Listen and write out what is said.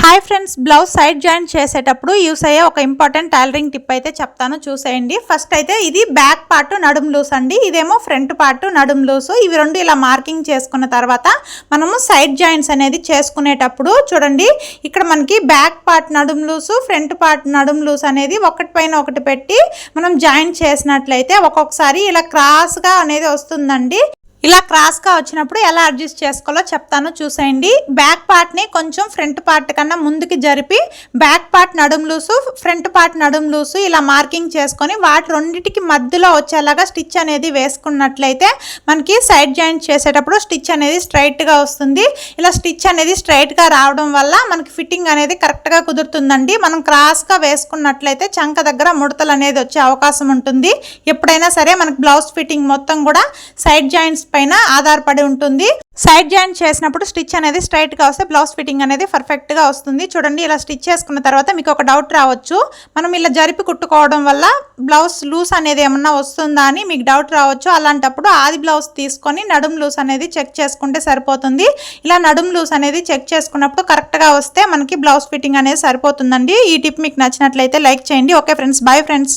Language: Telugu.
Hi friends, blouse side joint చేసేటప్పుడు యూస్ అయ్యే ఒక ఇంపార్టెంట్ టైలరింగ్ టిప్ అయితే చెప్తాను, చూసేయండి. ఫస్ట్ అయితే ఇది బ్యాక్ పార్ట్ నడుము లూస్ అండి, ఇదేమో ఫ్రంట్ పార్ట్ నడుము లూసు. ఇవి రెండు ఇలా మార్కింగ్ చేసుకున్న తర్వాత మనము సైడ్ జాయింట్స్ అనేది చేసుకునేటప్పుడు చూడండి, ఇక్కడ మనకి బ్యాక్ పార్ట్ నడుము లూసు, ఫ్రంట్ పార్ట్ నడుము లూస్ అనేది ఒకటిపైన ఒకటి పెట్టి మనం జాయింట్ చేసినట్లయితే ఒక్కొక్కసారి ఇలా క్రాస్గా అనేది వస్తుందండి. ఇలా క్రాస్గా వచ్చినప్పుడు ఎలా అడ్జస్ట్ చేసుకోవాలో చెప్తాను, చూసేయండి. బ్యాక్ పార్ట్ని కొంచెం ఫ్రంట్ పార్ట్ కన్నా ముందుకి జరిపి బ్యాక్ పార్ట్ నడుము లూసు, ఫ్రంట్ పార్ట్ నడుము లూసు ఇలా మార్కింగ్ చేసుకొని వాటి రెండింటికి మధ్యలో వచ్చేలాగా స్టిచ్ అనేది వేసుకున్నట్లయితే మనకి సైడ్ జాయింట్ చేసేటప్పుడు స్టిచ్ అనేది స్ట్రైట్గా వస్తుంది. ఇలా స్టిచ్ అనేది స్ట్రైట్గా రావడం వల్ల మనకి ఫిట్టింగ్ అనేది కరెక్ట్గా కుదురుతుందండి. మనం క్రాస్గా వేసుకున్నట్లయితే చంక దగ్గర ముడతలు అనేది వచ్చే అవకాశం ఉంటుంది. ఎప్పుడైనా సరే మనకి బ్లౌజ్ ఫిట్టింగ్ మొత్తం కూడా సైడ్ జాయింట్స్ పైన ఆధారపడి ఉంటుంది. సైడ్ జాయింట్ చేసినప్పుడు స్టిచ్ అనేది స్ట్రైట్ గా వస్తే బ్లౌజ్ ఫిట్టింగ్ అనేది పర్ఫెక్ట్ గా వస్తుంది. చూడండి, ఇలా స్టిచ్ చేసుకున్న తర్వాత మీకు ఒక డౌట్ రావచ్చు, మనం ఇలా జరిపి కుట్టుకోవడం వల్ల బ్లౌజ్ లూస్ అనేది ఏమన్నా వస్తుందా అని మీకు డౌట్ రావచ్చు. అలాంటప్పుడు ఆది బ్లౌజ్ తీసుకొని నడుము లూస్ అనేది చెక్ చేసుకుంటే సరిపోతుంది. ఇలా నడుము లూస్ అనేది చెక్ చేసుకున్నప్పుడు కరెక్ట్ గా వస్తే మనకి బ్లౌజ్ ఫిట్టింగ్ అనేది సరిపోతుందండి. ఈ టిప్ మీకు నచ్చినట్లయితే లైక్ చేయండి. Okay friends, bye friends.